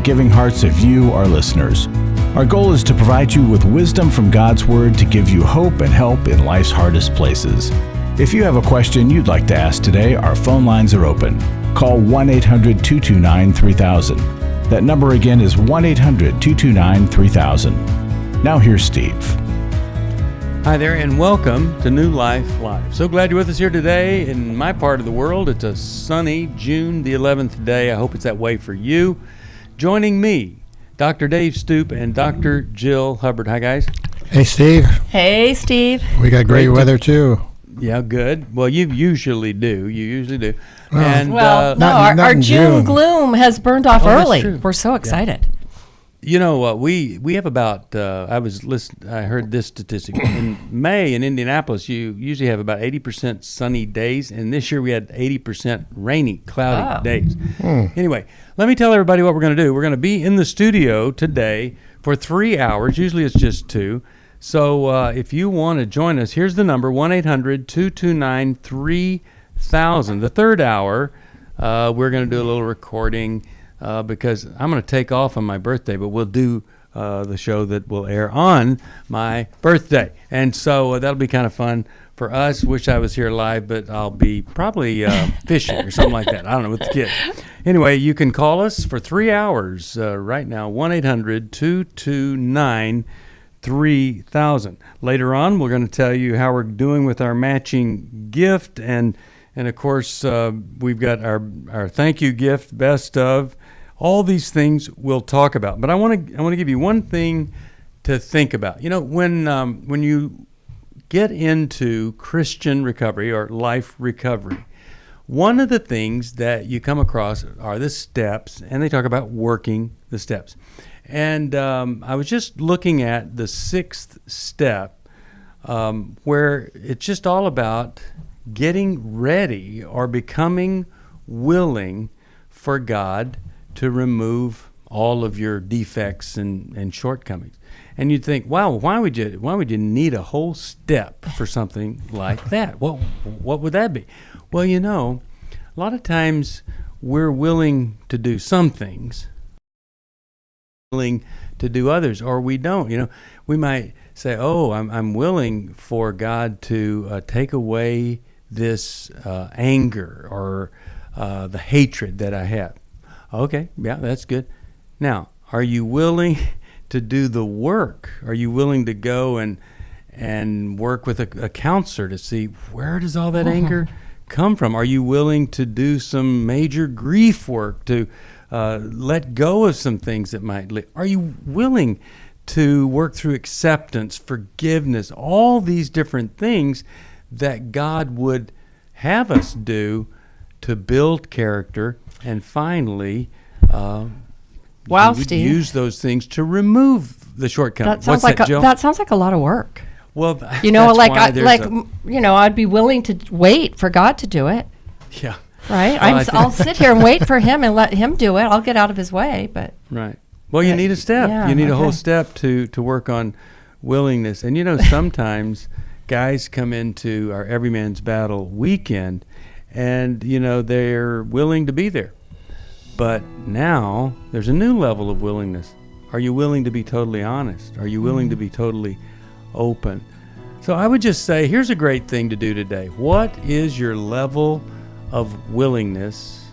giving hearts of you, our listeners. Our goal is to provide you with wisdom from God's Word to give you hope and help in life's hardest places. If you have a question you'd like to ask today, our phone lines are open. Call 1-800-229-3000. That number again is 1-800-229-3000. Now here's Steve. Hi there, and welcome to New Life Live. So glad you're with us here today. In my part of the world, it's a sunny June the 11th day. I hope it's that way for you. Joining me, Dr. Dave Stoop and Dr. Jill Hubbard. Hi, guys. Hey, Steve. Hey, Steve. We got great weather, too. Yeah, good. Well, you usually do. Well, And our June gloom has burned off early. That's true. We're so excited. You know, we have about, I heard this statistic. In May in Indianapolis, you usually have about 80% sunny days, and this year we had 80% rainy, cloudy days. Anyway, let me tell everybody what we're going to do. We're going to be in the studio today for 3 hours. Usually it's just 2. So if you want to join us, here's the number, 1-800-229-3000. The third hour, we're going to do a little recording because I'm going to take off on my birthday, but we'll do the show that will air on my birthday. And so that'll be kind of fun for us. Wish I was here live, but I'll be probably fishing or something like that. I don't know, with the kids. Anyway, you can call us for 3 hours right now, 1-800-229-3000. Later on, we're going to tell you how we're doing with our matching gift, and of course, we've got our thank you gift, best of. All these things we'll talk about. But I want to give you one thing to think about. You know, when you get into Christian recovery or life recovery, one of the things that you come across are the steps, and they talk about working the steps. And I was just looking at the 6th step, where it's just all about getting ready or becoming willing for God to remove all of your defects and shortcomings. And you'd think, wow, why would you need a whole step for something like that? Well, what would that be? Well, you know, a lot of times we're willing to do some things, willing to do others, or we don't. You know, we might say, oh, I'm willing for God to take away this anger or the hatred that I have. Okay, yeah, that's good. Now, are you willing to do the work? Are you willing to go and work with a counselor to see where does all that anger come from? Are you willing to do some major grief work to let go of some things that might live? Are you willing to work through acceptance, forgiveness, all these different things that God would have us do to build character and finally Steve, use those things to remove the shortcomings. That sounds like a lot of work. Well, you know, I'd be willing to wait for God to do it. Yeah. Right? I'll sit here and wait for him and let him do it. I'll get out of his way, but right. Well, you need a step. Yeah, you need a whole step to work on willingness. And you know, sometimes guys come into our Every Man's Battle weekend and, you know, they're willing to be there. But now there's a new level of willingness. Are you willing to be totally honest? Are you willing to be totally open? So I would just say, here's a great thing to do today. What is your level of willingness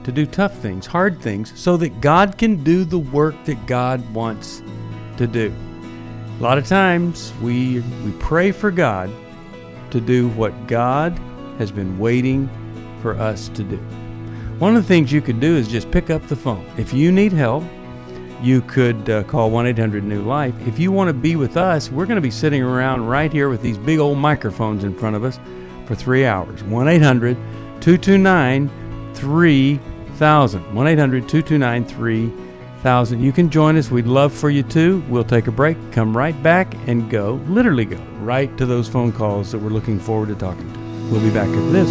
to do tough things, hard things, so that God can do the work that God wants to do? A lot of times we pray for God to do what God has been waiting for us to do. One of the things you could do is just pick up the phone. If you need help, you could call 1-800-NEW-LIFE. If you want to be with us, we're going to be sitting around right here with these big old microphones in front of us for 3 hours. 1-800-229-3000. 1-800-229-3000. You can join us. We'd love for you to. We'll take a break, come right back, and literally go right to those phone calls that we're looking forward to talking to. We'll be back after this.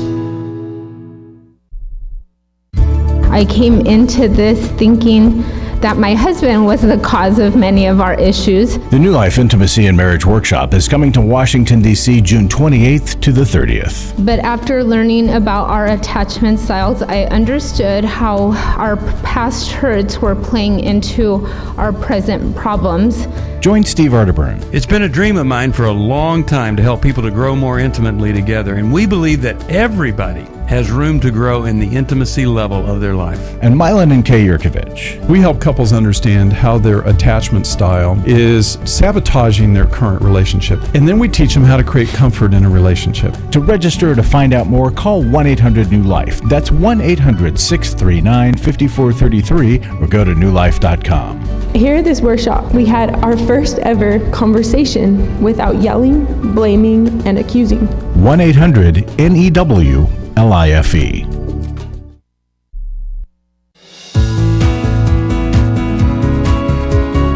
I came into this thinking that my husband was the cause of many of our issues. The New Life Intimacy and Marriage Workshop is coming to Washington, D.C. June 28th to the 30th. But after learning about our attachment styles, I understood how our past hurts were playing into our present problems. Join Steve Arterburn. It's been a dream of mine for a long time to help people to grow more intimately together, and we believe that everybody has room to grow in the intimacy level of their life. And Milan and Kay Yurkovich. We help couples understand how their attachment style is sabotaging their current relationship. And then we teach them how to create comfort in a relationship. To register or to find out more, call 1-800-NEW-LIFE. That's 1-800-639-5433 or go to newlife.com. Here at this workshop, we had our first ever conversation without yelling, blaming, and accusing. 1-800-NEWLIFE.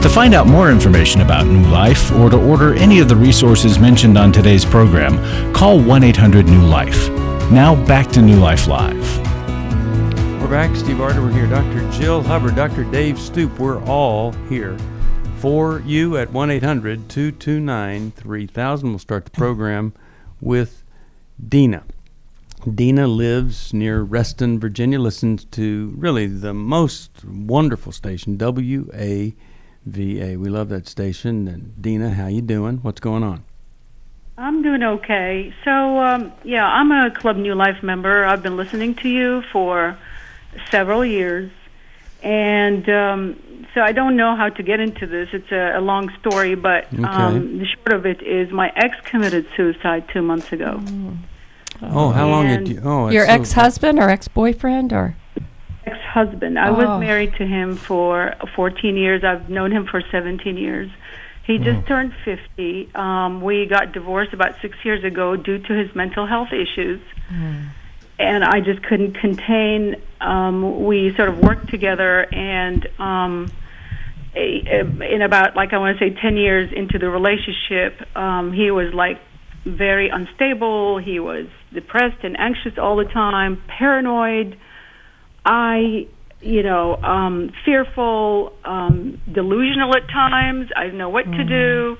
To find out more information about New Life or to order any of the resources mentioned on today's program, call 1-800-NEW-LIFE. Now back to New Life Live. We're back. Steve Arter, we're here. Dr. Jill Hubbard, Dr. Dave Stoop, we're all here for you at 1-800-229-3000. We'll start the program with Dina. Dina lives near Reston, Virginia, listens to really the most wonderful station, WAVA. We love that station. And Dina, how you doing? What's going on? I'm doing okay. So, I'm a Club New Life member. I've been listening to you for several years. And so I don't know how to get into this. It's a long story, but the short of it is my ex committed suicide 2 months ago. Oh, how long did you... Oh, Your ex-husband or ex-boyfriend or? Ex-husband. I was married to him for 14 years. I've known him for 17 years. He just turned 50. We got divorced about 6 years ago due to his mental health issues. And I just couldn't contain. We sort of worked together, and in about, I want to say 10 years into the relationship, he was very unstable. He was depressed and anxious all the time, paranoid. Fearful, delusional at times. I didn't know what to do.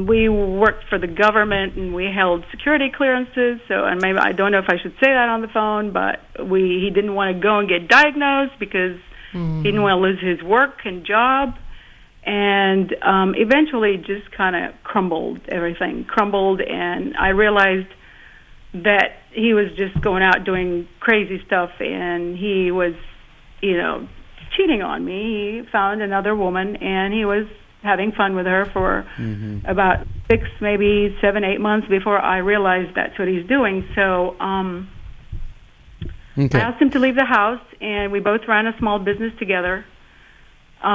We worked for the government and we held security clearances. And maybe I don't know if I should say that on the phone, but he didn't want to go and get diagnosed because he didn't want to lose his work and job. And eventually just kind of crumbled. Everything crumbled, and I realized that he was just going out doing crazy stuff, and he was, cheating on me. He found another woman, and he was having fun with her for about 6, maybe 7, 8 months before I realized that's what he's doing. So I asked him to leave the house, and we both ran a small business together. He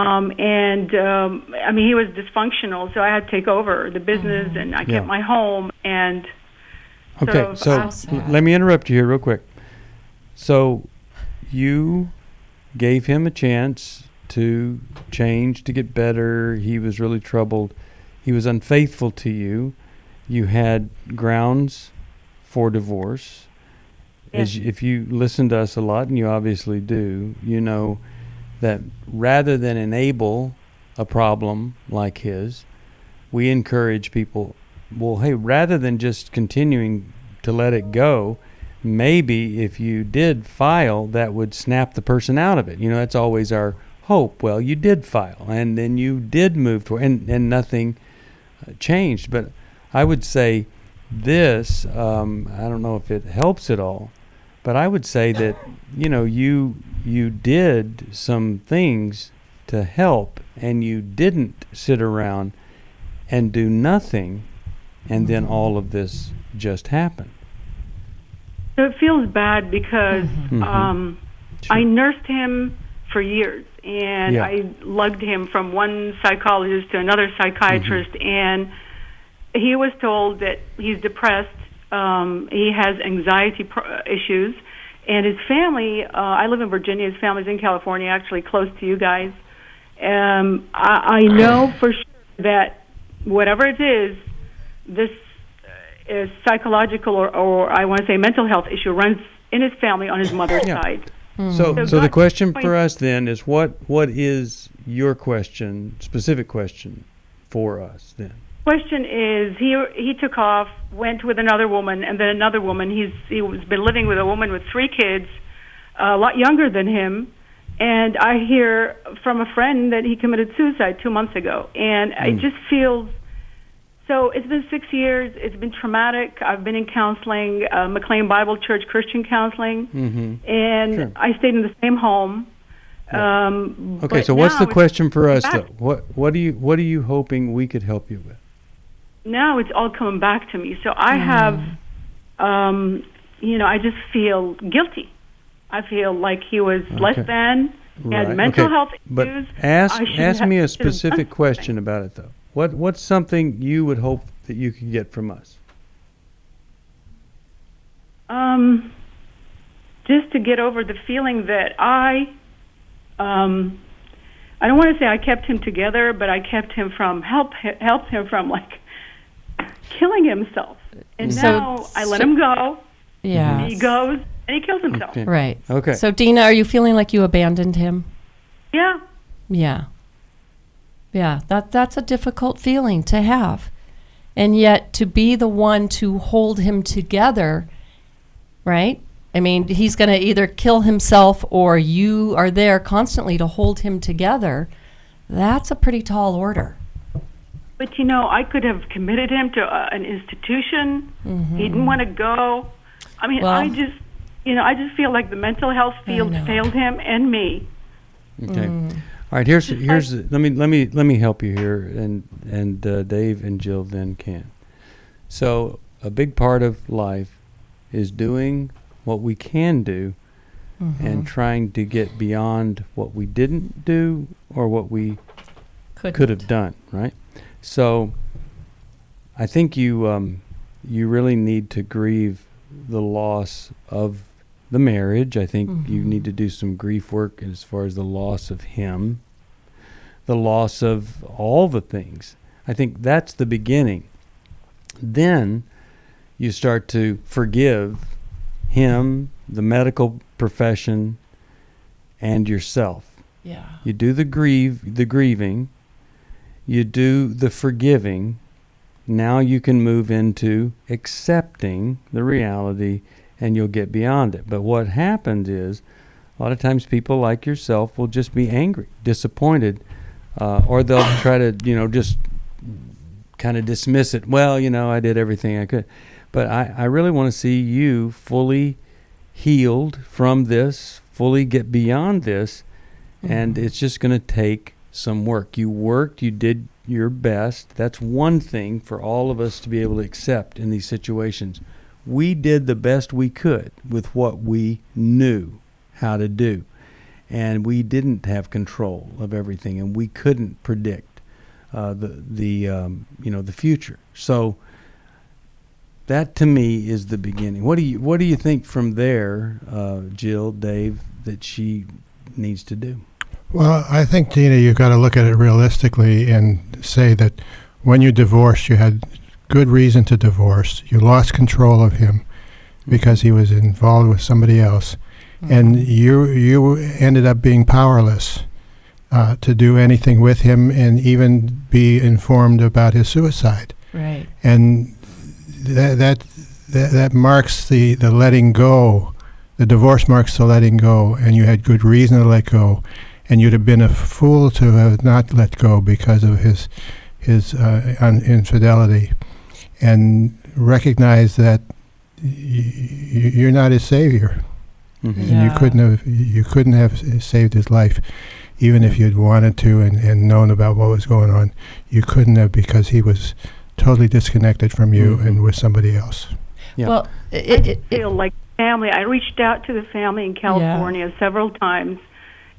was dysfunctional, so I had to take over the business, and I kept my home, and... Okay, so let me interrupt you here real quick. So you gave him a chance to change, to get better. He was really troubled. He was unfaithful to you. You had grounds for divorce. Yes. If you listen to us a lot, and you obviously do, you know that rather than enable a problem like his, we encourage people, well, hey, rather than just continuing to let it go, maybe if you did file, that would snap the person out of it. That's always our hope. Well, you did file, and then you did move toward, and nothing changed. But I would say this, I don't know if it helps at all, but I would say that, you did some things to help, and you didn't sit around and do nothing, and then all of this just happened. So it feels bad because I nursed him for years, and I lugged him from one psychologist to another psychiatrist, and he was told that he's depressed, he has anxiety issues, and his family, I live in Virginia, his family's in California, actually close to you guys. I know for sure that whatever it is, this psychological or I want to say mental health issue runs in his family on his mother's side. So So the God- question for us then is what is your question, specific question for us then? Question is, he took off, went with another woman, and then another woman. He's been living with a woman with 3 kids, a lot younger than him. And I hear from a friend that he committed suicide 2 months ago. And I just feel, so it's been 6 years. It's been traumatic. I've been in counseling, McLean Bible Church Christian counseling, and Sure. I stayed in the same home. Okay, but so what's now the it's question for us back. though? What are you hoping we could help you with? Now it's all coming back to me. So I have, I just feel guilty. I feel like he was less than, he had mental health But issues. ask I should me a have done specific something. question about it though. What's something you would hope that you could get from us? Just to get over the feeling that I don't want to say I kept him together, but I kept him from helped him from like killing himself. And So- now I let him go. Yeah. He goes and he kills himself. Okay. Right. Okay. So, Dina, are you feeling like you abandoned him? Yeah. Yeah. Yeah. That's a difficult feeling to have. And yet to be the one to hold him together, right? I mean, he's going to either kill himself or you are there constantly to hold him together. That's a pretty tall order. But I could have committed him to an institution. He didn't want to go. I mean, Well- I just feel like the mental health field know. failed him and me. Okay. All right. Here's let me help you here, and Dave and Jill then can. So a big part of life is doing what we can do, and trying to get beyond what we didn't do or what we could have done. Right. So I think you really need to grieve the loss of the marriage. I think you need to do some grief work as far as the loss of him, the loss of all the things. I think that's the beginning. Then you start to forgive him, the medical profession, and yourself. Yeah. You do the grieving, you do the forgiving. Now you can move into accepting the reality, and you'll get beyond it. But what happens is, a lot of times people like yourself will just be angry, disappointed, or they'll try to, just kind of dismiss it. Well, I did everything I could. But I really want to see you fully healed from this, fully get beyond this, and it's just going to take some work. You worked, you did your best. That's one thing for all of us to be able to accept in these situations. We did the best we could with what we knew how to do, and we didn't have control of everything, and we couldn't predict the future. So that to me is the beginning. What do you think from there, Jill, Dave, that she needs to do? Well, I think, Dina, you've got to look at it realistically and say that when you divorced, you had good reason to divorce. You lost control of him because he was involved with somebody else. And you ended up being powerless to do anything with him and even be informed about his suicide. Right. And that marks the letting go. The divorce marks the letting go, and you had good reason to let go. And you'd have been a fool to have not let go because of his infidelity, and recognize that you're not his savior, and you couldn't have saved his life, even if you'd wanted to and known about what was going on. You couldn't have, because he was totally disconnected from you and with somebody else. Yeah. Well, I feel like family. I reached out to the family in California several times.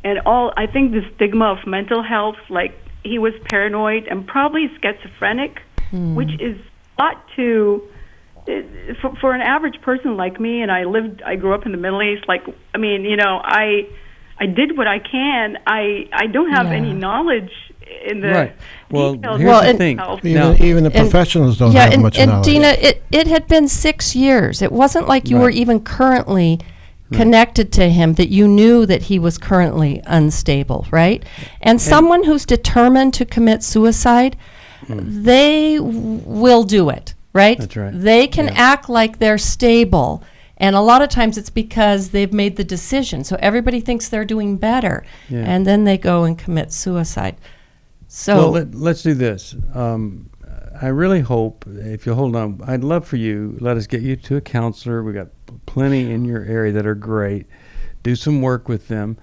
And I think the stigma of mental health, like he was paranoid and probably schizophrenic, which is a lot for an average person like me. And I grew up in the Middle East. Like, I mean, I did what I can. I don't have any knowledge in the details. Here's the thing. Even the professionals don't have much knowledge. And Dina, it had been 6 years. It wasn't like you were even currently connected to him, that you knew that he was currently unstable, right? And someone who's determined to commit suicide, they will do it, right? That's right. They can act like they're stable. And a lot of times it's because they've made the decision. So everybody thinks they're doing better. Yeah. And then they go and commit suicide. So Well, let's do this. I really hope, if you'll hold on, I'd love for you, let us get you to a counselor. We got plenty in your area that are great. Do some work with them.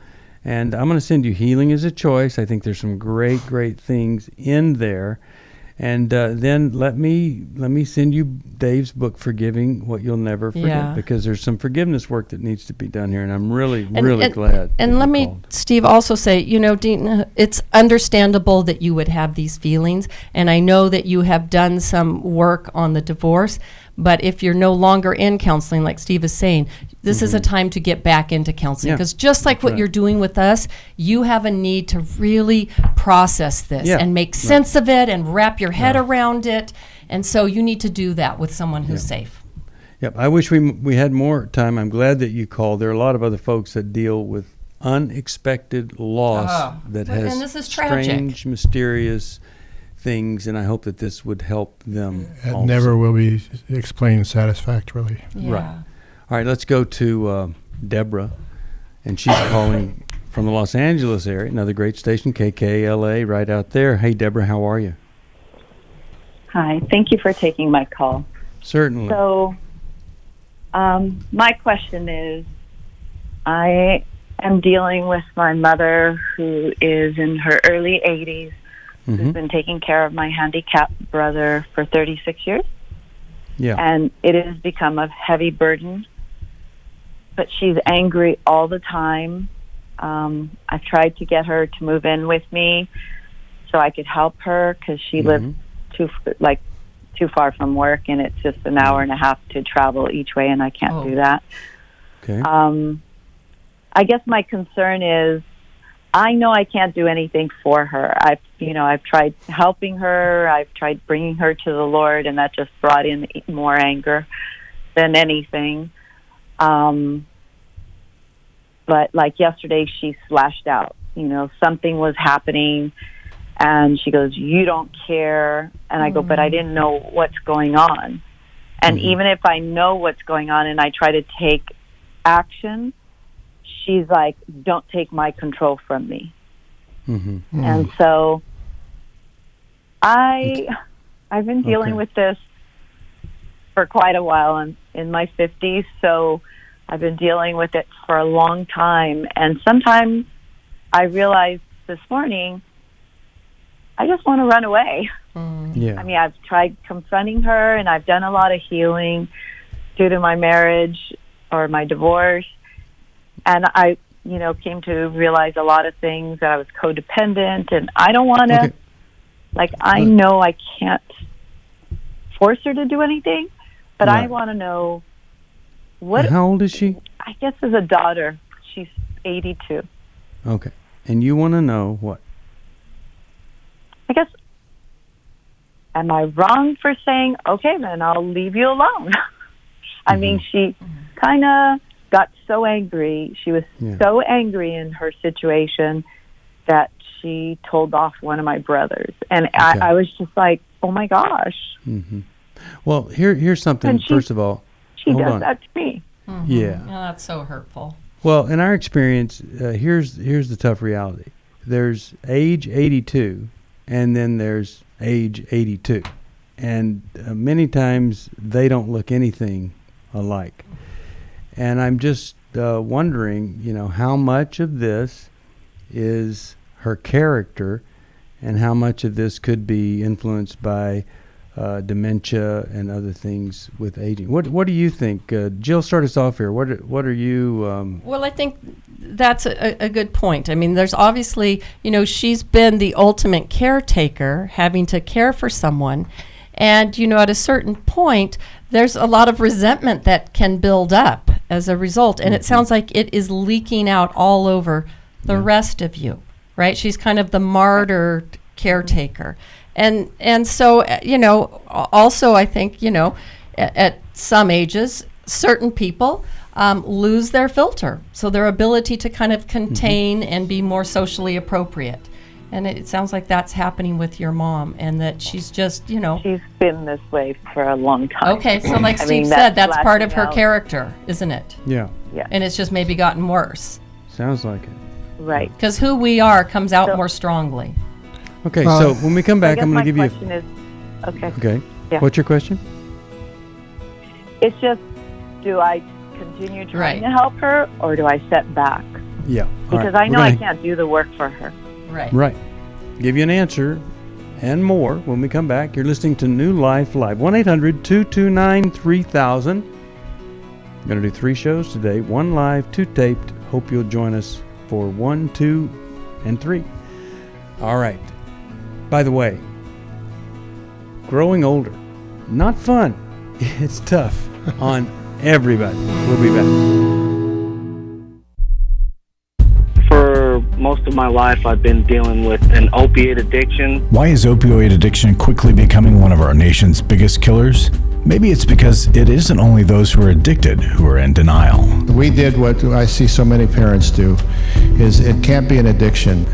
And I'm going to send you Healing is a Choice. I think there's some great things in there. And then let me send you Dave's book, Forgiving What You'll Never Forget, Yeah. because there's some forgiveness work that needs to be done here, and I'm really glad. that And let you me, called. Steve, also say, Dean, it's understandable that you would have these feelings, and I know that you have done some work on the divorce, but if you're no longer in counseling, like Steve is saying, this is a time to get back into counseling, Yeah, because just like that's what right. you're doing with us, you have a need to really process this Yeah, and make sense of it and wrap your head around it, and so you need to do that with someone who's safe. Yep, I wish we had more time. I'm glad that you called. There are a lot of other folks that deal with unexpected loss that Well, has and this is tragic. strange, mysterious things, and I hope that this would help them. It also. never will be explained satisfactorily. Yeah. Right. All right, let's go to Deborah, and she's calling from the Los Angeles area, another great station, KKLA, right out there. Hey, Deborah, how are you? Hi, thank you for taking my call. Certainly. So, my question is, I am dealing with my mother who is in her early 80s, who's been taking care of my handicapped brother for 36 years. Yeah. And it has become a heavy burden, but she's angry all the time. I've tried to get her to move in with me so I could help her, because she lives too far from work, and it's just an hour and a half to travel each way, and I can't do that. Okay. I guess my concern is, I know I can't do anything for her. I've tried helping her. I've tried bringing her to the Lord, and that just brought in more anger than anything. But like yesterday, she slashed out. Something was happening, and she goes, "You don't care." And I go, "But I didn't know what's going on." And even if I know what's going on and I try to take action, she's like, "Don't take my control from me." And so I've been dealing with this for quite a while. I'm in my 50s, so I've been dealing with it for a long time. And sometimes I realized this morning, I just want to run away. Yeah. I mean, I've tried confronting her, and I've done a lot of healing due to my marriage or my divorce. And I, came to realize a lot of things, that I was codependent, and I don't want to, I know I can't force her to do anything, but I want to know what. And how old is she? I guess as a daughter, she's 82. Okay. And you want to know what? I guess, am I wrong for saying, okay, then I'll leave you alone? I mean, she kind of got so angry. She was so angry in her situation that she told off one of my brothers. And I was just like, oh my gosh. Well, here's something, first of all. She Hold does on. that to me. Yeah. Oh, that's so hurtful. Well, in our experience, here's the tough reality. There's age 82, and then there's age 82. And many times they don't look anything alike. And I'm just wondering, how much of this is her character, and how much of this could be influenced by dementia and other things with aging. What do you think? Jill, start us off here. What are you? Well, I think that's a good point. I mean, there's obviously, she's been the ultimate caretaker, having to care for someone. And, at a certain point, there's a lot of resentment that can build up as a result. And it sounds like it is leaking out all over the rest of you, right? She's kind of the martyr caretaker. And so, also I think, at some ages, certain people lose their filter, so their ability to kind of contain and be more socially appropriate. And it sounds like that's happening with your mom, and that she's just, you know. She's been this way for a long time. Okay, so like I Steve mean, said, that's part of lashing her out. character, isn't it? Yeah. Yeah. And it's just maybe gotten worse. Sounds like it. Right. Because who we are comes out So- more strongly. Okay, so when we come back, I guess I'm going my to give you. question is, okay. Okay. Yeah. What's your question? It's just, do I continue trying Right. to help her, or do I step back? Yeah. all Because right. I know We're I gonna- can't do the work for her. Right. Right. Give you an answer and more when we come back. You're listening to New Life Live. 1-800-229-3000. I'm going to do 3 shows today. 1 live, 2 taped. Hope you'll join us for 1, 2, and 3. All right. By the way, growing older, not fun. It's tough on everybody. We'll be back. For most of my life, I've been dealing with an opiate addiction. Why is opioid addiction quickly becoming one of our nation's biggest killers? Maybe it's because it isn't only those who are addicted who are in denial. We did what I see so many parents do, is it can't be an addiction.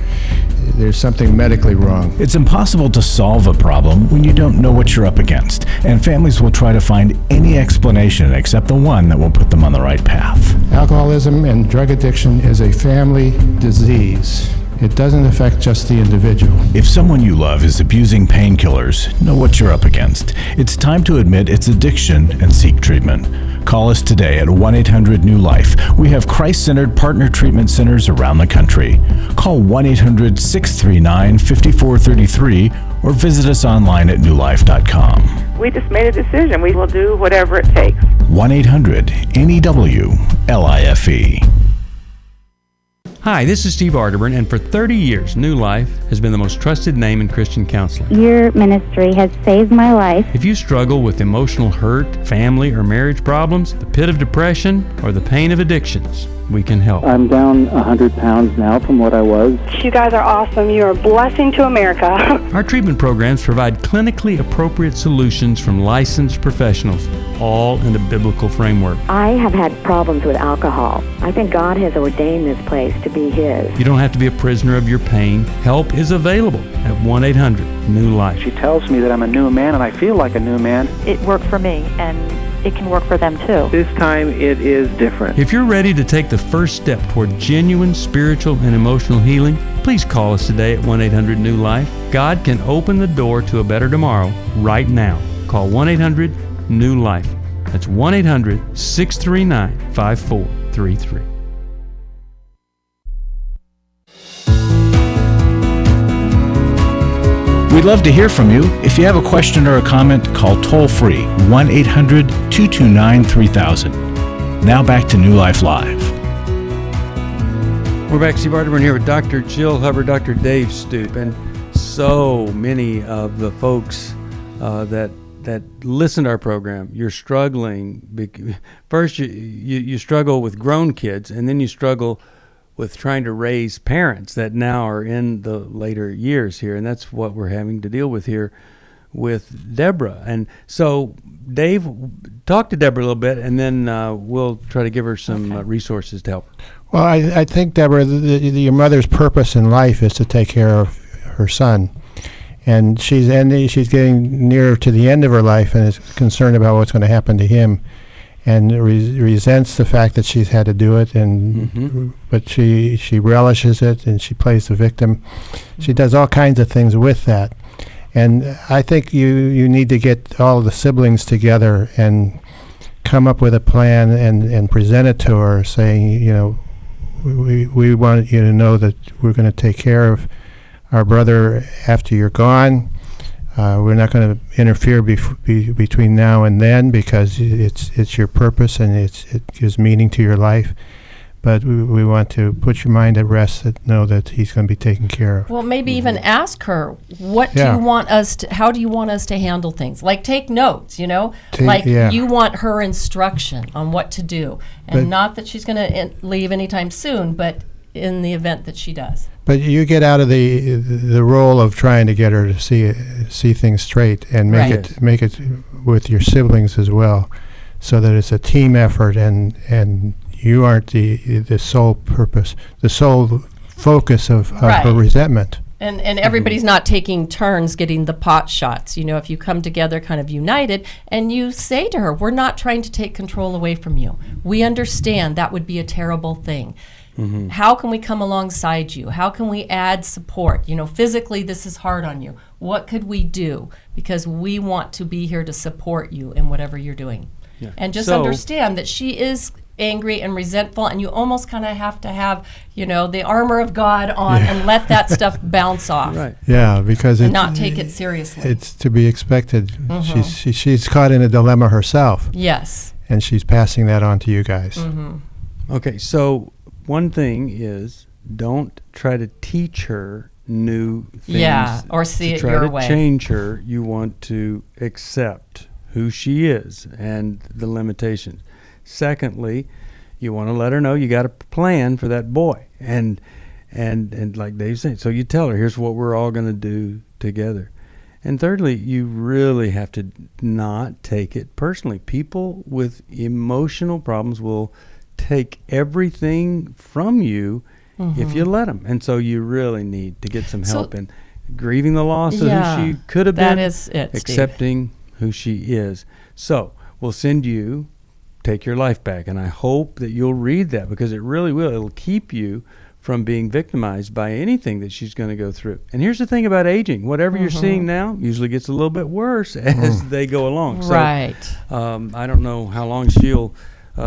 There's something medically wrong. It's impossible to solve a problem when you don't know what you're up against, and families will try to find any explanation except the one that will put them on the right path. Alcoholism and drug addiction is a family disease. It doesn't affect just the individual. If someone you love is abusing painkillers, know what you're up against. It's time to admit it's addiction and seek treatment. Call us today at 1-800-NEW-LIFE. We have Christ-centered partner treatment centers around the country. Call 1-800-639-5433 or visit us online at newlife.com. We just made a decision. We will do whatever it takes. 1-800-NEW-LIFE. Hi, this is Steve Arterburn, and for 30 years, New Life has been the most trusted name in Christian counseling. Your ministry has saved my life. If you struggle with emotional hurt, family or marriage problems, the pit of depression, or the pain of addictions, we can help. I'm down 100 pounds now from what I was. You guys are awesome. You're a blessing to America. Our treatment programs provide clinically appropriate solutions from licensed professionals, all in a biblical framework. I have had problems with alcohol. I think God has ordained this place to be His. You don't have to be a prisoner of your pain. Help is available at 1-800-NEW-LIFE. She tells me that I'm a new man, and I feel like a new man. It worked for me, and it can work for them too. This time it is different. If you're ready to take the first step toward genuine spiritual and emotional healing, please call us today at 1-800-NEW-LIFE. God can open the door to a better tomorrow right now. Call 1-800-NEW-LIFE. That's 1-800-639-5433. We'd love to hear from you. If you have a question or a comment, call toll-free 1-800-229-3000. Now back to New Life Live. We're back. Steve Arterburn here with Dr. Jill Hubbard, Dr. Dave Stoop, and so many of the folks that listen to our program. You're struggling. First, you struggle with grown kids, and then you struggle with trying to raise parents that now are in the later years here, and that's what we're having to deal with here with Deborah. And so, Dave, talk to Deborah a little bit, and then we'll try to give her some resources to help her. Well, I think, Deborah, your mother's purpose in life is to take care of her son. And she's getting nearer to the end of her life and is concerned about what's going to happen to him, and resents the fact that she's had to do it. And but she relishes it, and she plays the victim. She does all kinds of things with that. And I think you need to get all the siblings together and come up with a plan and present it to her, saying, you know, we want you to know that we're going to take care of our brother after you're gone. We're not going to interfere between now and then, because it's your purpose and it gives meaning to your life. But we want to put your mind at rest, that know that he's going to be taken care of. Well, maybe even ask her, what do you want us to, how do you want us to handle things? Like, take notes, you know? You want her instruction on what to do. And not that she's going to leave anytime soon, but in the event that she does. But you get out of the role of trying to get her to see things straight, and make it with your siblings as well. so that it's a team effort, and you aren't the sole purpose, the sole focus of her resentment. And everybody's not taking turns getting the pot shots. You know, if you come together kind of united and you say to her, we're not trying to take control away from you. We understand that would be a terrible thing. Mm-hmm. How can we come alongside you? How can we add support? You know, physically this is hard on you. What could we do? Because we want to be here to support you in whatever you're doing. Yeah. And just understand that she is angry and resentful, and you almost kind of have to have, you know, the armor of God on and let that stuff bounce off. Right. Yeah, because and not take it seriously. It's to be expected. Mm-hmm. She's caught in a dilemma herself. Yes. And she's passing that on to you guys. Mm-hmm. Okay, so one thing is, don't try to teach her new things. Yeah, or see it your way. To try to change her, you want to accept who she is and the limitations. Secondly, you want to let her know you got a plan for that boy, and like Dave said, so you tell her, here's what we're all going to do together. And thirdly, you really have to not take it personally. People with emotional problems will take everything from you if you let them, and so you really need to get some help in grieving the loss of who she could have been. That is it, accepting who she is. So we'll send you Take Your Life Back, and I hope that you'll read that, because it really will. It'll keep you from being victimized by anything that she's going to go through. And here's the thing about aging. Whatever you're seeing now usually gets a little bit worse as they go along. So, right. I don't know how long she'll be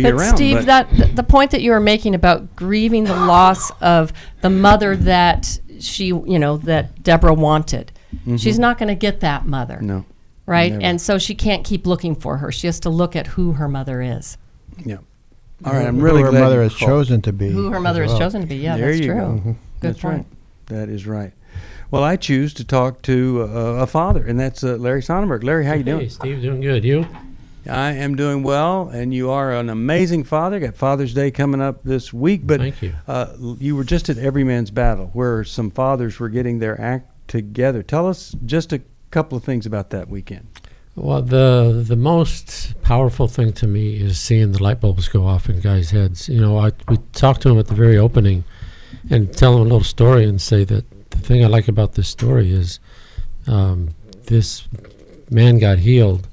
around. Steve, the point that you were making about grieving the loss of the mother that that Deborah wanted, she's not going to get that mother. No. Right? Never. And so she can't keep looking for her. She has to look at who her mother is. Yeah. All right, I'm really glad her mother has chosen to be. Who her mother has chosen to be. Yeah, there that's you true. Go. Good that's point. Right. That is right. Well, I choose to talk to a father, and that's Larry Sonnenberg. Larry, how you doing? Hey, Steve, doing good. You? I am doing well, and you are an amazing father. Got Father's Day coming up this week, but thank you. You were just at Every Man's Battle, where some fathers were getting their act together. Tell us just a couple of things about that weekend. Well, the most powerful thing to me is seeing the light bulbs go off in guys' heads. You know, we talked to them at the very opening and tell them a little story and say that the thing I like about this story is this man got healed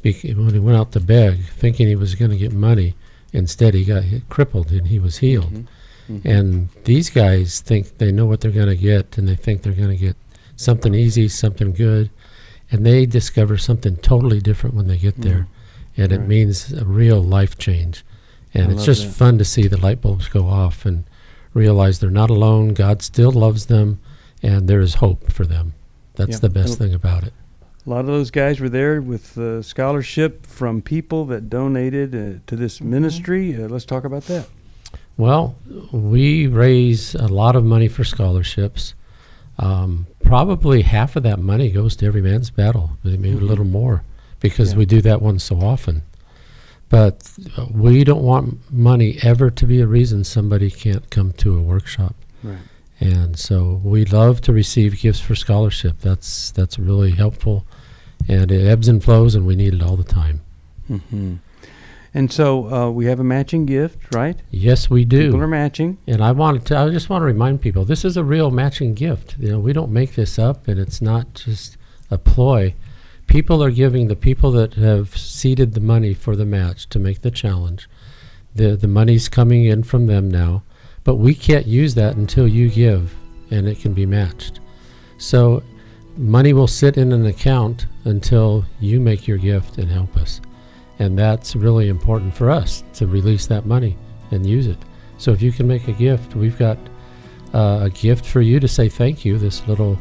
when he went out to beg, thinking he was going to get money. Instead, he got crippled and he was healed. Mm-hmm. Mm-hmm. And these guys think they know what they're going to get, and they think they're going to get something easy, something good. And they discover something totally different when they get there. And it means a real life change. And it's just fun to see the light bulbs go off and realize they're not alone. God still loves them, and there is hope for them. That's the best thing about it. A lot of those guys were there with scholarship from people that donated to this ministry. Let's talk about that. Well, we raise a lot of money for scholarships. Probably half of that money goes to Every Man's Battle, maybe a little more, because we do that one so often. But we don't want money ever to be a reason somebody can't come to a workshop. Right. And so we love to receive gifts for scholarship. That's really helpful, and it ebbs and flows, and we need it all the time. Mm-hmm. And so we have a matching gift, right? Yes, we do. People are matching. And I just want to remind people, this is a real matching gift. You know, we don't make this up, and it's not just a ploy. People are giving, the people that have seeded the money for the match to make the challenge. The money's coming in from them now, but we can't use that until you give, and it can be matched. So money will sit in an account until you make your gift and help us. And that's really important for us to release that money and use it. So if you can make a gift, we've got a gift for you to say thank you, this little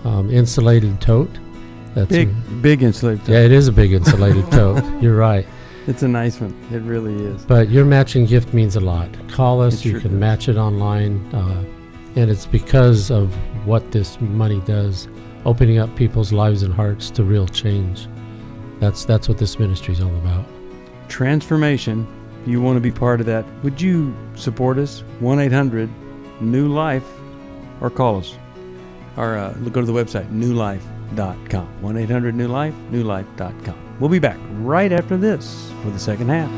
insulated tote. That's big insulated tote. Yeah, it is a big insulated tote. You're right. It's a nice one. It really is. But your matching gift means a lot. Call us. You can does. match it online. And it's because of what this money does, opening up people's lives and hearts to real change. That's what this ministry is all about. Transformation. You want to be part of that. Would you support us? 1-800-NEW-LIFE, or call us. Or go to the website, newlife.com. 1-800-NEW-LIFE, newlife.com. We'll be back right after this for the second half.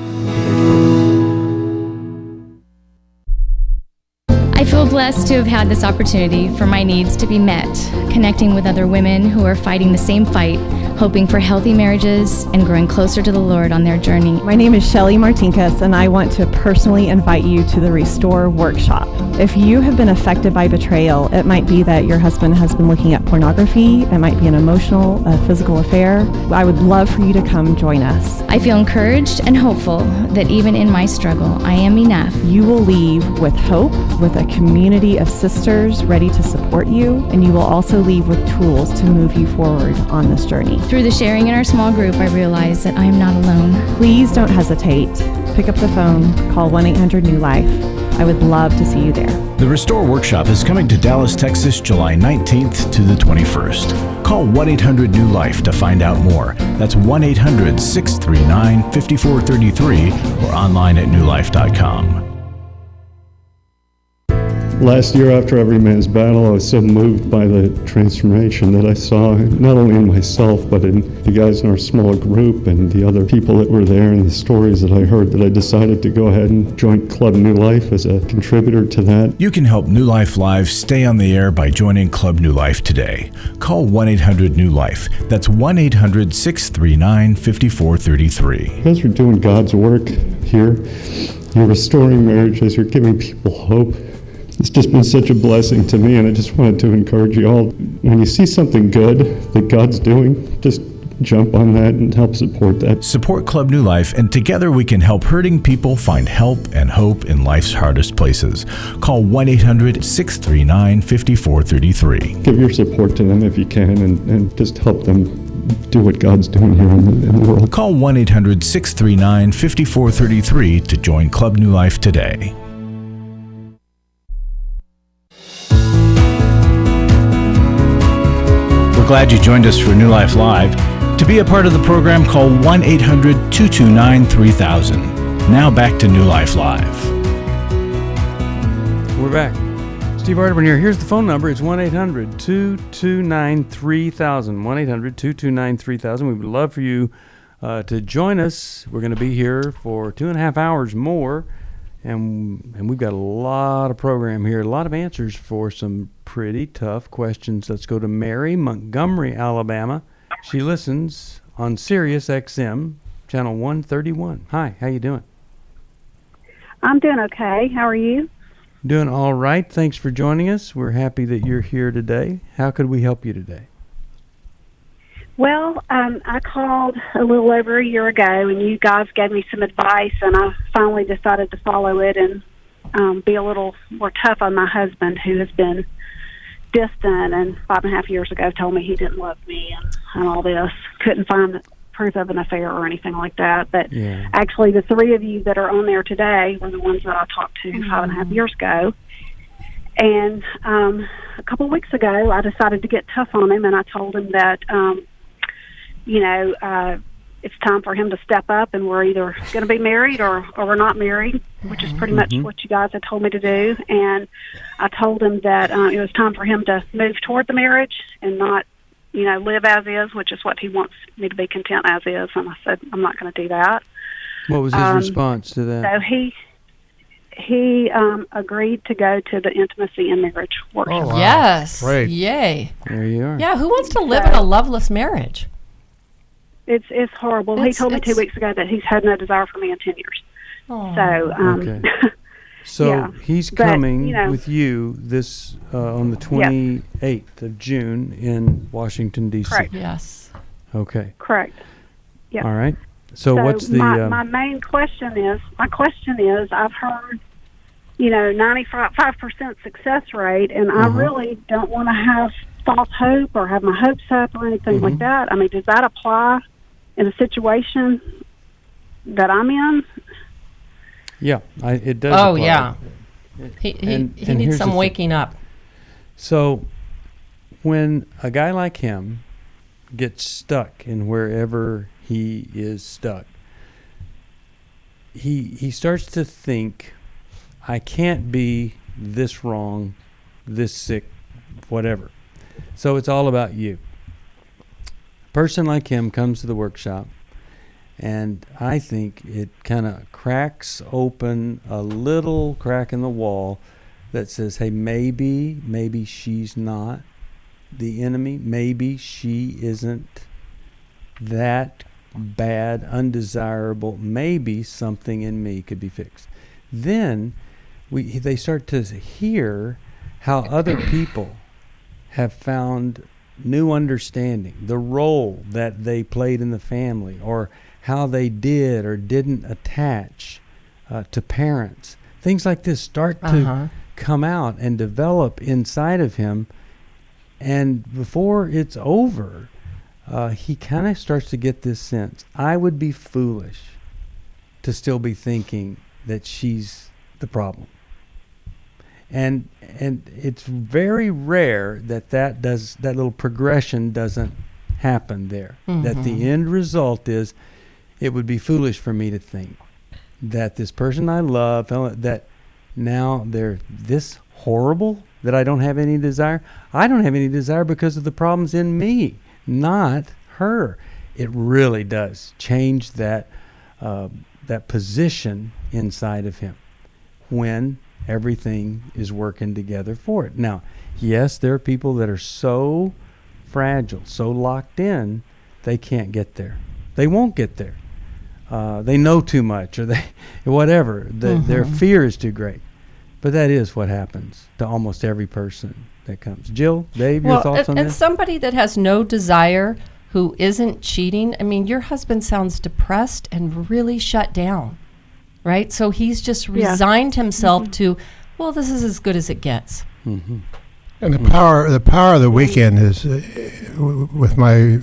I feel blessed to have had this opportunity for my needs to be met, connecting with other women who are fighting the same fight, hoping for healthy marriages and growing closer to the Lord on their journey. My name is Shelly Martinkus, and I want to personally invite you to the Restore Workshop. If you have been affected by betrayal, it might be that your husband has been looking at pornography, it might be an emotional, physical affair. I would love for you to come join us. I feel encouraged and hopeful that even in my struggle, I am enough. You will leave with hope, with a community of sisters ready to support you, and you will also leave with tools to move you forward on this journey. Through the sharing in our small group, I realize that I am not alone. Please don't hesitate. Pick up the phone, call 1-800-NEW-LIFE. I would love to see you there. The Restore Workshop is coming to Dallas, Texas, July 19th to the 21st. Call 1-800-NEW-LIFE to find out more. That's 1-800-639-5433 or online at newlife.com. Last year, after Every Man's Battle, I was so moved by the transformation that I saw not only in myself, but in the guys in our small group and the other people that were there and the stories that I heard, that I decided to go ahead and join Club New Life as a contributor to that. You can help New Life Live stay on the air by joining Club New Life today. Call 1-800-NEW-LIFE. That's 1-800-639-5433. You guys are doing God's work here. You're restoring marriages. You're giving people hope. It's just been such a blessing to me, and I just wanted to encourage you all. When you see something good that God's doing, just jump on that and help support that. Support Club New Life, and together we can help hurting people find help and hope in life's hardest places. Call 1-800-639-5433. Give your support to them if you can, and just help them do what God's doing here in the world. Call 1-800-639-5433 to join Club New Life today. Glad you joined us for New Life Live. To be a part of the program, call 1-800-229-3000. Now back to New Life Live. We're back. Steve Arterburn here. Here's the phone number. It's 1-800-229-3000. 1-800-229-3000. We would love for you to join us. We're going to be here for 2.5 hours more. And we've got a lot of program here, a lot of answers for some pretty tough questions. Let's go to Mary, Montgomery, Alabama. She listens on Sirius XM, channel 131. Hi, how you doing? I'm doing okay. How are you? Doing all right. Thanks for joining us. We're happy that you're here today. How could we help you today? Well, I called a little over a year ago, and you guys gave me some advice, and I finally decided to follow it and be a little more tough on my husband, who has been distant, and 5.5 years ago told me he didn't love me and all this. Couldn't find proof of an affair or anything like that. But actually, the three of you that are on there today were the ones that I talked to 5.5 years ago. And a couple of weeks ago, I decided to get tough on him, and I told him that it's time for him to step up, and we're either going to be married or we're not married, which is pretty much what you guys had told me to do. And I told him that it was time for him to move toward the marriage and not, live as is, which is what he wants me to be content as is. And I said, I'm not going to do that. What was his response to that? So he agreed to go to the Intimacy in Marriage workshop. Oh, wow. Yes. Great. Yay. There you are. Yeah, who wants to live in a loveless marriage? It's horrible. He told me 2 weeks ago that he's had no desire for me in 10 years. Oh. So, okay. So he's coming with you this on the 28th of June in Washington, D.C. Correct. Yes. Okay. Correct. Yeah. All right. So what's the... My main question is, I've heard, 95% success rate, and I really don't want to have false hope or have my hopes up or anything like that. I mean, does that apply in a situation that I'm in? Yeah, it does. Oh, apply. yeah. He needs some waking up. So when a guy like him gets stuck in wherever he is stuck, he starts to think, I can't be this wrong, this sick, whatever. So it's all about you. A person like him comes to the workshop And I think it kind of cracks open a little crack in the wall that says, hey, maybe she's not the enemy. Maybe she isn't that bad, undesirable. Maybe something in me could be fixed. Then they start to hear how other people have found new understanding, the role that they played in the family, or how they did or didn't attach to parents. Things like this start to come out and develop inside of him. And before it's over, he kind of starts to get this sense, I would be foolish to still be thinking that she's the problem. And it's very rare that little progression doesn't happen there. That the end result is, it would be foolish for me to think that this person I love, that now they're this horrible, that I don't have any desire. I don't have any desire because of the problems in me, not her. It really does change that position inside of him when everything is working together for it. Now, yes, there are people that are so fragile, so locked in, they can't get there. They won't get there. They know too much, or whatever. Their fear is too great. But that is what happens to almost every person that comes. Jill, Dave, your thoughts on this? And somebody that has no desire, who isn't cheating, I mean, your husband sounds depressed and really shut down, right? So he's just resigned himself to, well, this is as good as it gets. And the power of the weekend is, with my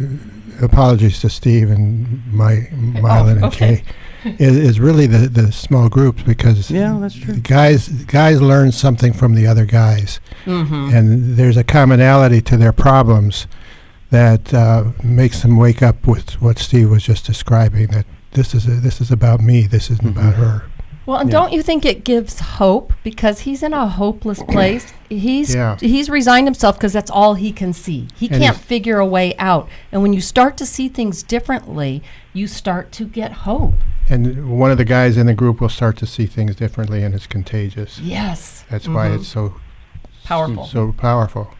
apologies to Steve and Mylan and Kay, is really the small groups, because that's true. Guys learn something from the other guys, and there's a commonality to their problems that makes them wake up with what Steve was just describing. That this is about me. This isn't about her. Well, and don't you think it gives hope, because he's in a hopeless place? He's resigned himself because that's all he can see. He can't figure a way out. And when you start to see things differently, you start to get hope. And one of the guys in the group will start to see things differently, and it's contagious. Yes. That's why it's so powerful. So powerful.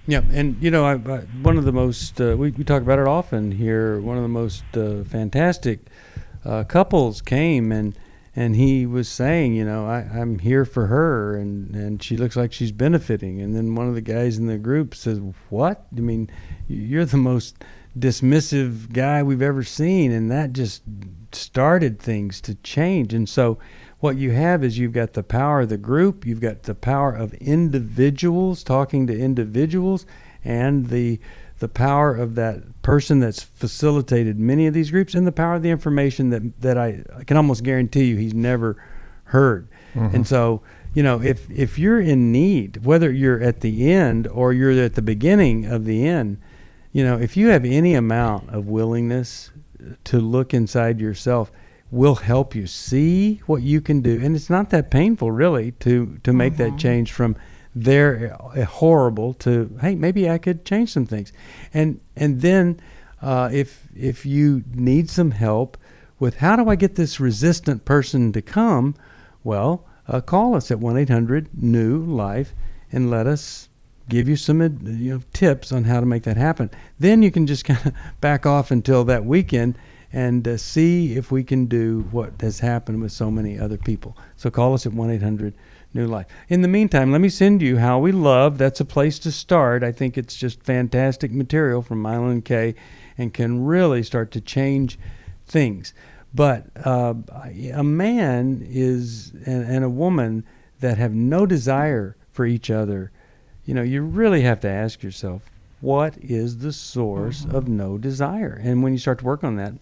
Yeah, and I one of the most we talk about it often here. One of the most fantastic couples came, and he was saying, I'm here for her, and she looks like she's benefiting. And then one of the guys in the group says, "What? I mean, you're the most dismissive guy we've ever seen," and that just started things to change. And so what you have is, you've got the power of the group, you've got the power of individuals talking to individuals, and the power of that person that's facilitated many of these groups, and the power of the information that I can almost guarantee you he's never heard. And so, if you're in need, whether you're at the end or you're at the beginning of the end, if you have any amount of willingness to look inside yourself, will help you see what you can do. And it's not that painful, really, to make that change from they're horrible to, hey, maybe I could change some things. And then if you need some help with, how do I get this resistant person to come? Well, call us at 1-800-NEW-LIFE and let us give you some tips on how to make that happen. Then you can just kind of back off until that weekend and see if we can do what has happened with so many other people. So call us at 1-800-NEW-LIFE. In the meantime, let me send you How We Love. That's a place to start. I think it's just fantastic material from Mylan and Kay, and can really start to change things. But a man and a woman that have no desire for each other, you really have to ask yourself, what is the source of no desire? And when you start to work on that,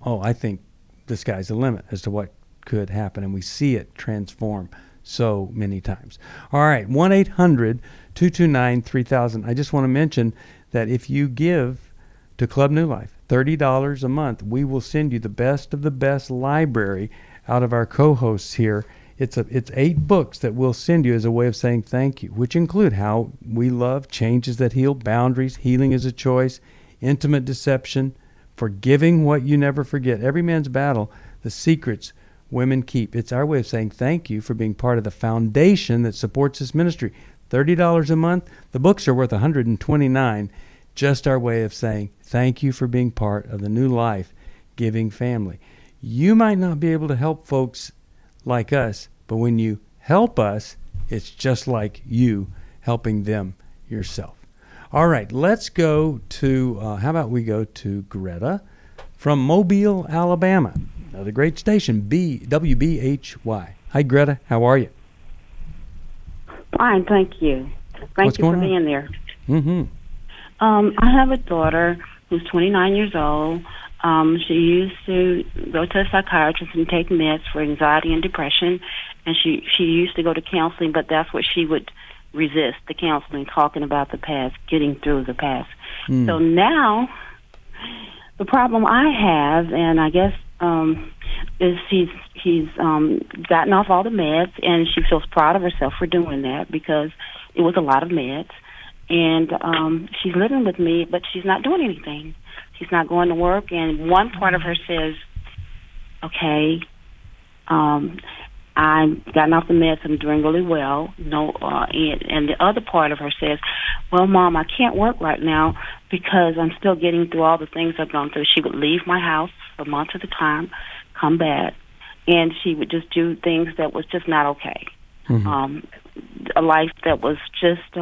I think the sky's the limit as to what could happen, and we see it transform so many times. All right, 1-800-229-3000. I just want to mention that if you give to Club New Life $30 a month, we will send you the best of the best library out of our co-hosts here. It's 8 books that we'll send you as a way of saying thank you, which include How We Love, Changes That Heal, Boundaries, Healing is a Choice, Intimate Deception, Forgiving what you never forget. Every man's battle, the secrets women keep. It's our way of saying thank you for being part of the foundation that supports this ministry. $30 a month. The books are worth $129. Just our way of saying thank you for being part of the New Life Giving family. You might not be able to help folks like us, but when you help us, it's just like you helping them yourself. All right, let's go to, how about we go to Greta from Mobile, Alabama. Another great station, WBHY. Hi, Greta. How are you? Fine, thank you. Thank you for being there. Mm-hmm. I have a daughter who's 29 years old. She used to go to a psychiatrist and take meds for anxiety and depression, and she used to go to counseling, but that's what she would resist, the counseling, talking about the past, getting through the past. So now, the problem I have, and I guess is he's gotten off all the meds, and she feels proud of herself for doing that because it was a lot of meds. And she's living with me, but she's not doing anything. She's not going to work, and one part of her says, okay, I've gotten off the meds, I'm doing really well. And the other part of her says, well, Mom, I can't work right now because I'm still getting through all the things I've gone through. She would leave my house for months at a time, come back, and she would just do things that was just not okay. A life that was just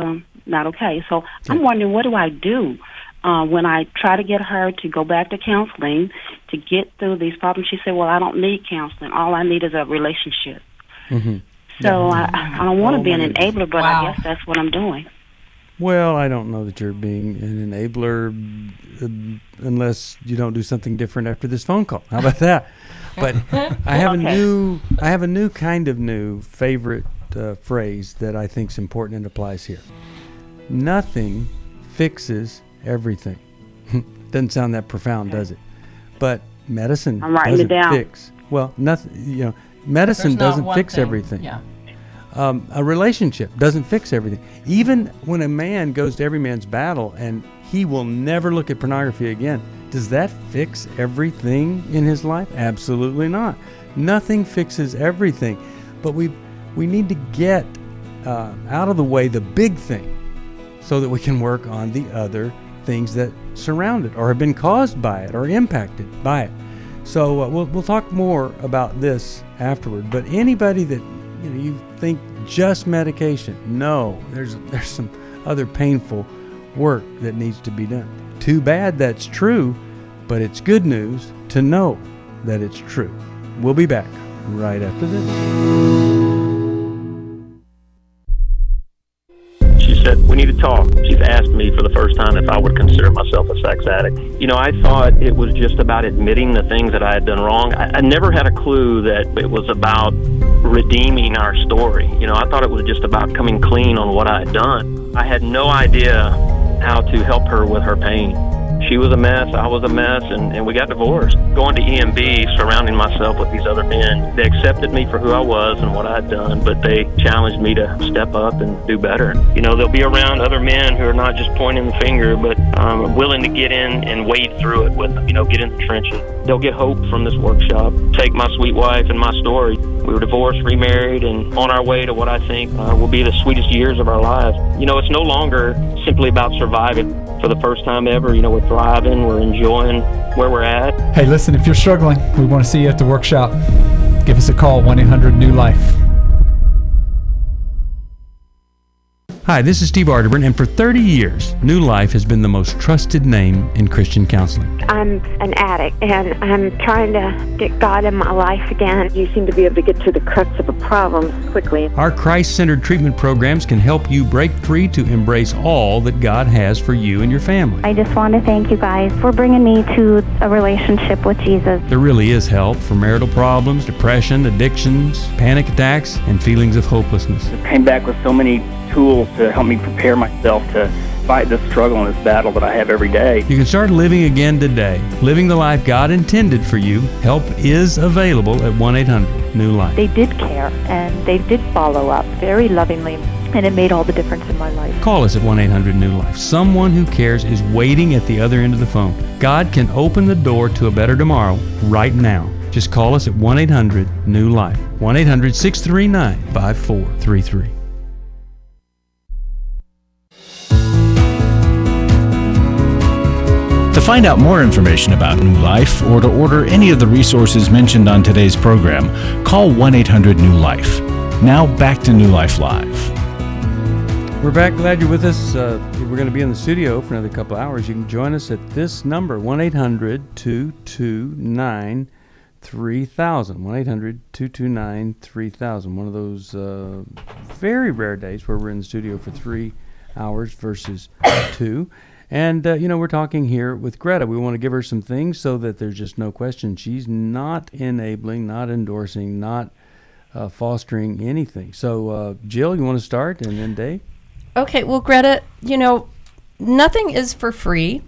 not okay. So I'm wondering, what do I do when I try to get her to go back to counseling to get through these problems? She said, well, I don't need counseling. All I need is a relationship. So I don't want to be an enabler, but I guess that's what I'm doing. Well, I don't know that you're being an enabler unless you don't do something different after this phone call. How about that? But I have a new kind of new favorite phrase that I think is important and applies here. Nothing fixes everything. Doesn't sound that profound, does it? But medicine doesn't fix. Well, nothing. Medicine doesn't fix everything. Yeah. A relationship doesn't fix everything. Even when a man goes to every man's battle and he will never look at pornography again, does that fix everything in his life? Absolutely not. Nothing fixes everything. But we need to get out of the way the big thing so that we can work on the other things that surround it or have been caused by it or impacted by it. So we'll talk more about this afterward. But anybody that you think just medication, no, there's some other painful work that needs to be done. Too bad that's true, but it's good news to know that it's true. We'll be back right after this. She said, we need to talk. She's asked me for the first time if I would consider myself a sex addict. I thought it was just about admitting the things that I had done wrong. I never had a clue that it was about redeeming our story. I thought it was just about coming clean on what I had done. I had no idea how to help her with her pain. She was a mess, I was a mess, and we got divorced. Going to EMB, surrounding myself with these other men, they accepted me for who I was and what I had done, but they challenged me to step up and do better. They'll be around other men who are not just pointing the finger, but willing to get in and wade through it with them, get in the trenches. They'll get hope from this workshop. Take my sweet wife and my story. We were divorced, remarried, and on our way to what I think will be the sweetest years of our lives. It's no longer simply about surviving. For the first time ever, we're thriving, we're enjoying where we're at. Hey, listen, if you're struggling, we want to see you at the workshop. Give us a call, 1-800-NEW-LIFE. Hi, this is Steve Arterburn, and for 30 years, New Life has been the most trusted name in Christian counseling. I'm an addict, and I'm trying to get God in my life again. You seem to be able to get to the crux of a problem quickly. Our Christ-centered treatment programs can help you break free to embrace all that God has for you and your family. I just want to thank you guys for bringing me to a relationship with Jesus. There really is help for marital problems, depression, addictions, panic attacks, and feelings of hopelessness. I came back with so many tools to help me prepare myself to fight this struggle and this battle that I have every day. You can start living again today, living the life God intended for you. Help is available at 1-800-NEW-LIFE. They did care, and they did follow up very lovingly, and it made all the difference in my life. Call us at 1-800-NEW-LIFE. Someone who cares is waiting at the other end of the phone. God can open the door to a better tomorrow right now. Just call us at 1-800-NEW-LIFE. 1-800-639-5433. To find out more information about New Life or to order any of the resources mentioned on today's program, call 1-800-NEW-LIFE. Now back to New Life Live. We're back. Glad you're with us. We're going to be in the studio for another couple hours. You can join us at this number, 1-800-229-3000. 1-800-229-3000. One of those very rare days where we're in the studio for 3 hours versus 2. And, we're talking here with Greta. We want to give her some things so that there's just no question. She's not enabling, not endorsing, not fostering anything. So, Jill, you want to start, and then Dave? Okay, well, Greta, nothing is for free,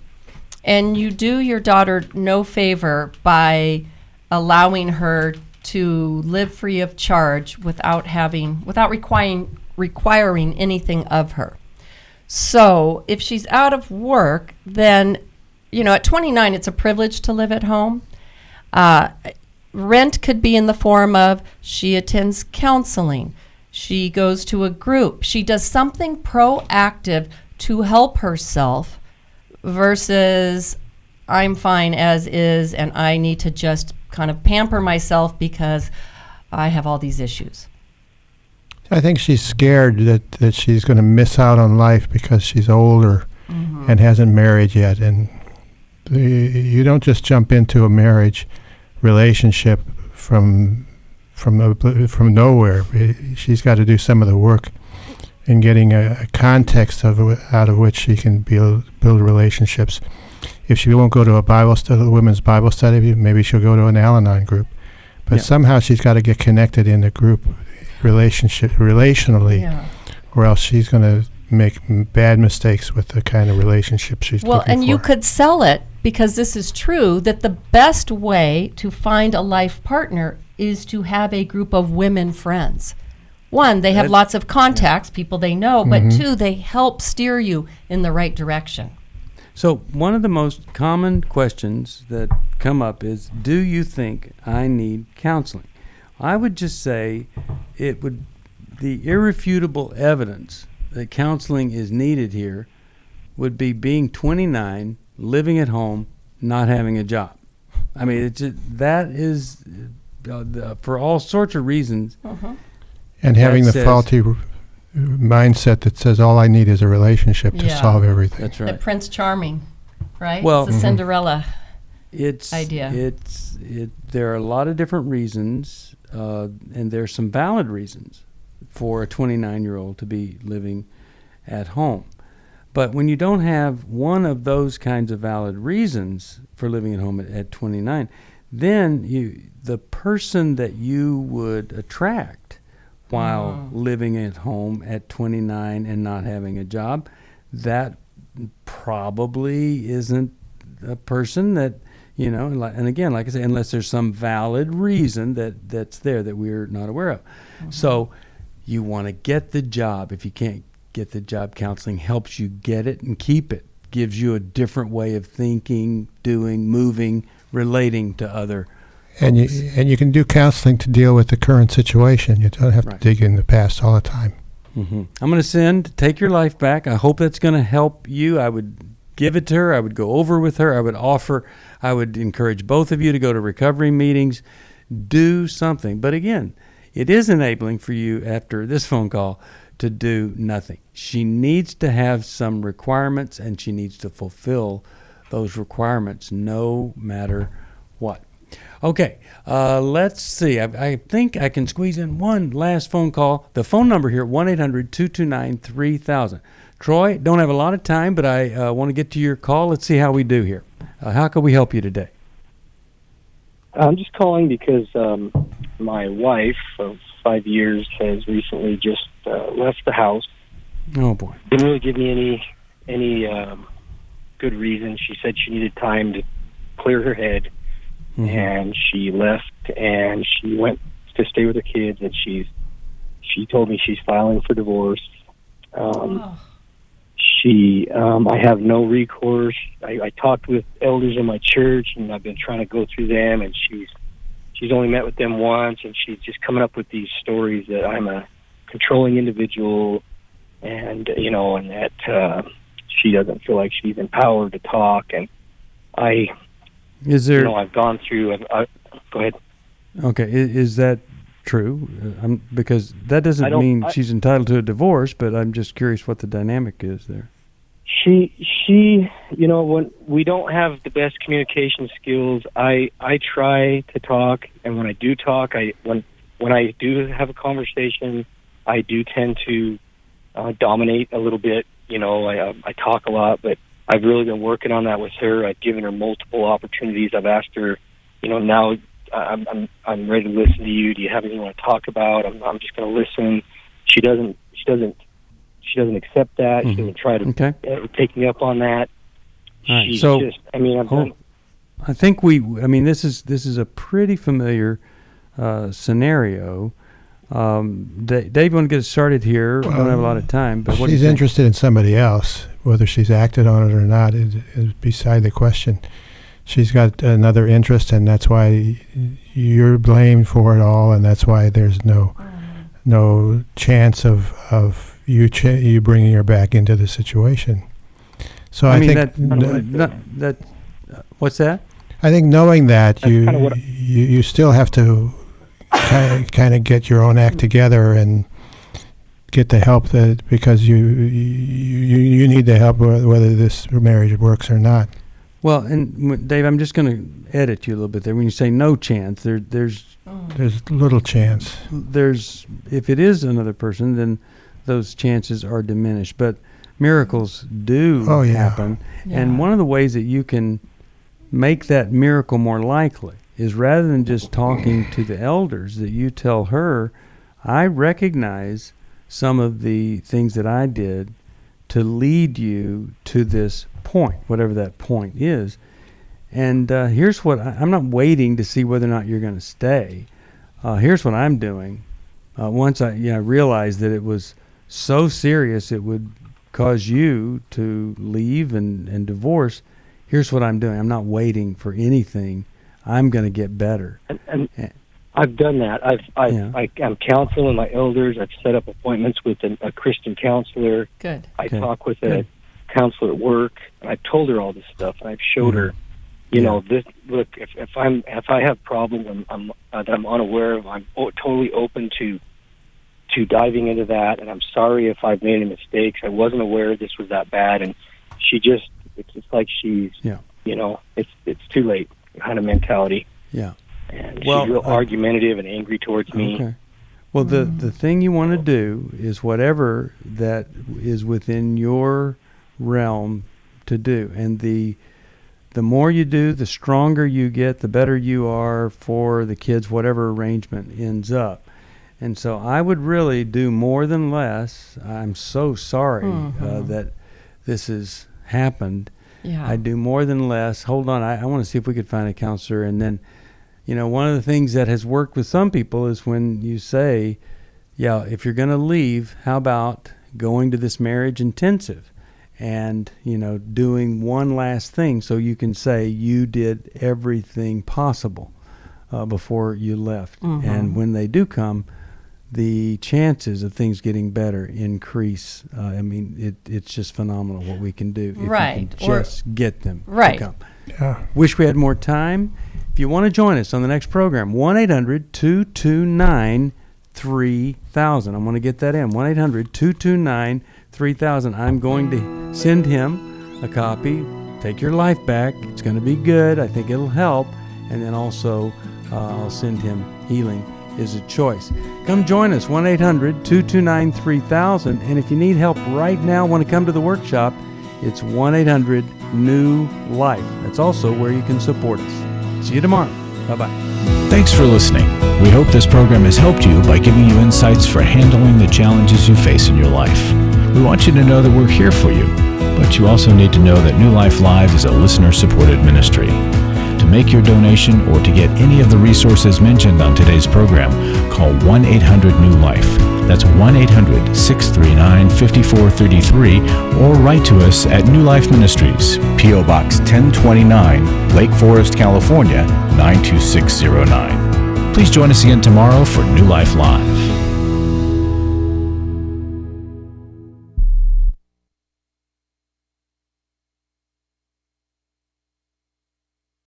and you do your daughter no favor by allowing her to live free of charge without requiring anything of her. So if she's out of work, then, at 29, it's a privilege to live at home. Rent could be in the form of she attends counseling. She goes to a group. She does something proactive to help herself versus I'm fine as is and I need to just kind of pamper myself because I have all these issues. I think she's scared that she's going to miss out on life because she's older and hasn't married yet. And you don't just jump into a marriage relationship from nowhere. She's got to do some of the work in getting a context out of which she can build relationships. If she won't go to a women's Bible study, maybe she'll go to an Al-Anon group. But somehow she's got to get connected in the group relationally, or else she's going to make bad mistakes with the kind of relationship she's looking for. Well, and you could sell it, because this is true, that the best way to find a life partner is to have a group of women friends. One, they have lots of contacts, people they know, but two, they help steer you in the right direction. So one of the most common questions that come up is, do you think I need counseling? I would just say the irrefutable evidence that counseling is needed here would be being 29, living at home, not having a job. I mean, that is for all sorts of reasons. And having the faulty mindset that says all I need is a relationship to solve everything. That's right. The Prince Charming, right? Well, it's the Cinderella idea. There are a lot of different reasons, and there's some valid reasons for a 29-year-old to be living at home. But when you don't have one of those kinds of valid reasons for living at home at 29, then the person that you would attract while living at home at 29 and not having a job, that probably isn't a person that, and again, like I say, unless there's some valid reason that's there that we're not aware of. So you want to get the job. If you can't get the job, counseling helps you get it and keep it, gives you a different way of thinking, doing, moving, relating to other and you can do counseling to deal with the current situation. You don't have to dig in the past all the time. I'm going to Take Your Life Back. I hope that's going to help you. I would give it to her. I would go over with her. I would encourage both of you to go to recovery meetings. Do something. But again, it is enabling for you after this phone call to do nothing. She needs to have some requirements, and she needs to fulfill those requirements no matter what. Okay, let's see. I think I can squeeze in one last phone call. The phone number here, 1-800-229-3000. Troy, don't have a lot of time, but I want to get to your call. Let's see how we do here. How can we help you today? I'm just calling because my wife of 5 years has recently just left the house. Oh, boy. Didn't really give me any any good reason. She said she needed time to clear her head, and she left, and she went to stay with her kids, and she told me she's filing for divorce. I have no recourse. I talked with elders in my church, and I've been trying to go through them, and she's only met with them once, and she's just coming up with these stories that I'm a controlling individual, and and that she doesn't feel like she's empowered to talk. And I've gone through. Go ahead. Okay, is that true? Because that doesn't mean she's entitled to a divorce, but I'm just curious what the dynamic is there. She, when we don't have the best communication skills, I try to talk, and when I do talk, when I do have a conversation, I do tend to dominate a little bit. I talk a lot, but I've really been working on that with her. I've given her multiple opportunities. I've asked her, now I'm ready to listen to you. Do you have anything you want to talk about? I'm just going to listen. She doesn't accept that. She doesn't try to take me up on that. Right. She's So, just, I think this is a pretty familiar scenario. Dave, you want to get us started here? We don't have a lot of time, but what do you she's think? interested in somebody else. Whether she's acted on it or not is beside the question. She's got another interest, and that's why you're blamed for it all, and that's why there's no chance of you bringing her back into the situation. So I think what's that? I think knowing that you still have to kind of get your own act together and get the help because you need the help whether this marriage works or not. Well, and Dave, I'm just going to edit you a little bit there. When you say no chance, there's little chance. If it is another person, then those chances are diminished. But miracles do happen, and one of the ways that you can make that miracle more likely is rather than just talking to the elders, that you tell her, I recognize some of the things that I did to lead you to this point, whatever that point is. And here's what I'm not waiting to see whether or not you're going to stay. Here's what I'm doing. Once I realized that it was so serious it would cause you to leave and divorce, here's what I'm doing. I'm not waiting for anything. I'm going to get better. And I've done that. I'm counseling my elders. I've set up appointments with a Christian counselor. Good. I talk with a counselor at work, and I've told her all this stuff, and I've showed her, this. Look, if I have problems that I'm unaware of, I'm totally open to diving into that. And I'm sorry if I've made any mistakes. I wasn't aware this was that bad. And she just, it's just like she's, it's too late kind of mentality. Yeah. And she's real argumentative and angry towards me. Okay. Well, the thing you want to do is whatever that is within your realm to do, and the more you do, the stronger you get, the better you are for the kids, whatever arrangement ends up. And so I would really do more than less. I'm so sorry that this has happened. Yeah. I'd do more than less. Hold on, I want to see if we could find a counselor. And then, one of the things that has worked with some people is when you say, if you're going to leave, how about going to this marriage intensive and, doing one last thing so you can say you did everything possible before you left. And when they do come, the chances of things getting better increase. It's just phenomenal what we can do if you can just get them to come. Yeah. Wish we had more time. If you want to join us on the next program, 1-800-229-3000. I'm going to get that in, 1-800-229-3000. I'm going to send him a copy. Take Your Life Back. It's going to be good. I think it'll help. And then also I'll send him Healing is a Choice. Come join us, 1-800-229-3000. And if you need help right now, want to come to the workshop, it's 1-800-NEW-LIFE. That's also where you can support us. See you tomorrow. Bye-bye. Thanks for listening. We hope this program has helped you by giving you insights for handling the challenges you face in your life. We want you to know that we're here for you. But you also need to know that New Life Live is a listener-supported ministry. To make your donation or to get any of the resources mentioned on today's program, call 1-800-NEW-LIFE. That's 1-800-639-5433, or write to us at New Life Ministries, P.O. Box 1029, Lake Forest, California, 92609. Please join us again tomorrow for New Life Live.